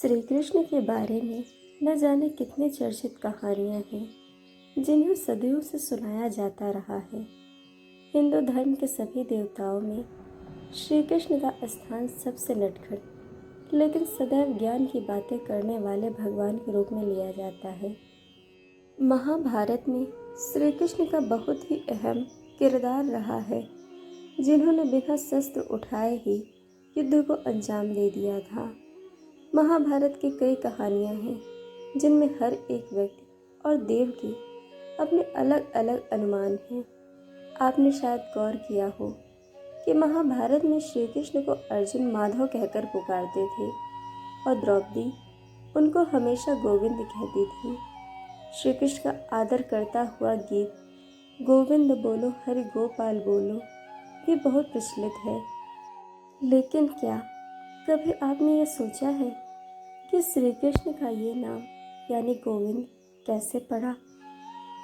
श्री कृष्ण के बारे में न जाने कितने चर्चित कहानियाँ हैं जिन्हें सदियों से सुनाया जाता रहा है। हिंदू धर्म के सभी देवताओं में श्री कृष्ण का स्थान सबसे नटखट लेकिन सदैव ज्ञान की बातें करने वाले भगवान के रूप में लिया जाता है। महाभारत में श्री कृष्ण का बहुत ही अहम किरदार रहा है, जिन्होंने बिना शस्त्र उठाए ही युद्ध को अंजाम दे दिया था। महाभारत की कई कहानियाँ हैं जिनमें हर एक व्यक्ति और देव के अपने अलग अलग अनुमान हैं। आपने शायद गौर किया हो कि महाभारत में श्री कृष्ण को अर्जुन माधव कहकर पुकारते थे और द्रौपदी उनको हमेशा गोविंद कहती थी। श्री कृष्ण का आदर करता हुआ गीत गोविंद बोलो हरि गोपाल बोलो भी बहुत प्रचलित है। लेकिन क्या कभी आपने ये सोचा है कि श्री कृष्ण का ये नाम यानी गोविंद कैसे पड़ा?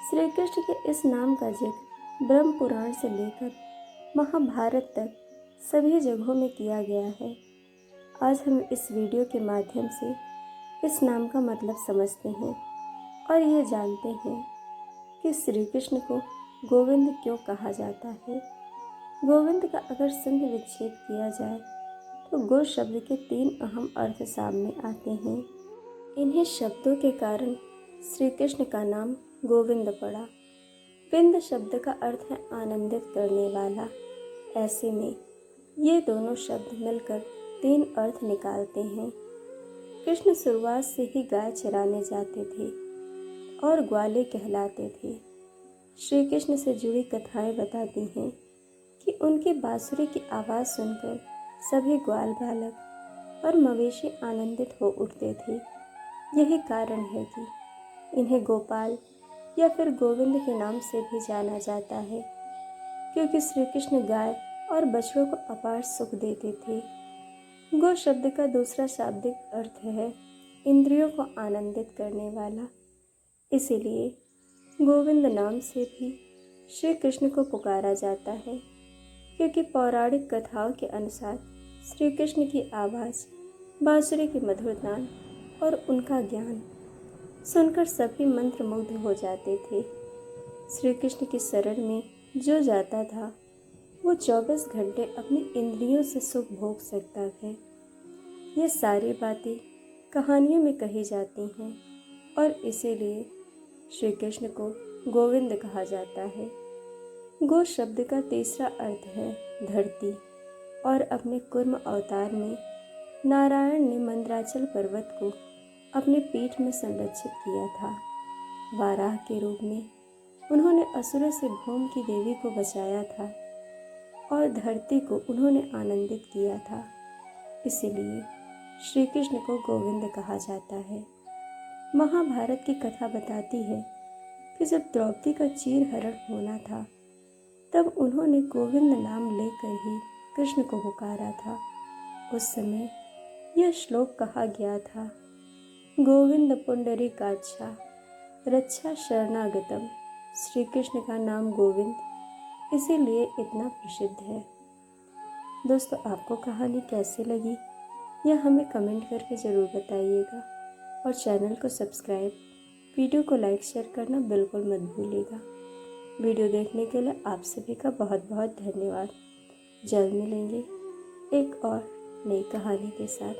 श्री कृष्ण के इस नाम का जिक्र ब्रह्म पुराण से लेकर महाभारत तक सभी जगहों में किया गया है। आज हम इस वीडियो के माध्यम से इस नाम का मतलब समझते हैं और ये जानते हैं कि श्री कृष्ण को गोविंद क्यों कहा जाता है। गोविंद का अगर संधि विच्छेद किया जाए तो गो शब्द के 3 अहम अर्थ सामने आते हैं। इन्हीं शब्दों के कारण श्री कृष्ण का नाम गोविंद पड़ा। विंद शब्द का अर्थ है आनंदित करने वाला। ऐसे में ये दोनों शब्द मिलकर 3 अर्थ निकालते हैं। कृष्ण शुरुआत से ही गाय चराने जाते थे और ग्वाले कहलाते थे। श्री कृष्ण से जुड़ी कथाएं बताती हैं कि उनकी बांसुरी की आवाज़ सुनकर सभी ग्वाल बालक और मवेशी आनंदित हो उठते थे। यही कारण है कि इन्हें गोपाल या फिर गोविंद के नाम से भी जाना जाता है, क्योंकि श्री कृष्ण गाय और बछड़ों को अपार सुख देते थे। गो शब्द का दूसरा शाब्दिक अर्थ है इंद्रियों को आनंदित करने वाला। इसीलिए गोविंद नाम से भी श्री कृष्ण को पुकारा जाता है, क्योंकि पौराणिक कथाओं के अनुसार श्री कृष्ण की आवाज़, बांसुरी की मधुर तान और उनका ज्ञान सुनकर सभी मंत्रमुग्ध हो जाते थे। श्री कृष्ण की शरण में जो जाता था वो 24 घंटे अपनी इंद्रियों से सुख भोग सकता है। ये सारी बातें कहानियों में कही जाती हैं और इसीलिए श्री कृष्ण को गोविंद कहा जाता है। गो शब्द का तीसरा अर्थ है धरती और अपने कूर्म अवतार में नारायण ने मंदराचल पर्वत को अपनी पीठ में संरक्षित किया था। वाराह के रूप में उन्होंने असुरों से भूमि की देवी को बचाया था और धरती को उन्होंने आनंदित किया था। इसीलिए श्री कृष्ण को गोविंद कहा जाता है। महाभारत की कथा बताती है कि जब द्रौपदी का चीरहरण होना था तब उन्होंने गोविंद नाम लेकर ही कृष्ण को पुकारा था। उस समय यह श्लोक कहा गया था, गोविंद पुंडरीकाक्षा रक्षा शरणागतम। श्री कृष्ण का नाम गोविंद इसीलिए इतना प्रसिद्ध है। दोस्तों, आपको कहानी कैसी लगी यह हमें कमेंट करके ज़रूर बताइएगा और चैनल को सब्सक्राइब, वीडियो को लाइक शेयर करना बिल्कुल मत भूलिएगा। वीडियो देखने के लिए आप सभी का बहुत बहुत धन्यवाद। जल्द मिलेंगे एक और नई कहानी के साथ।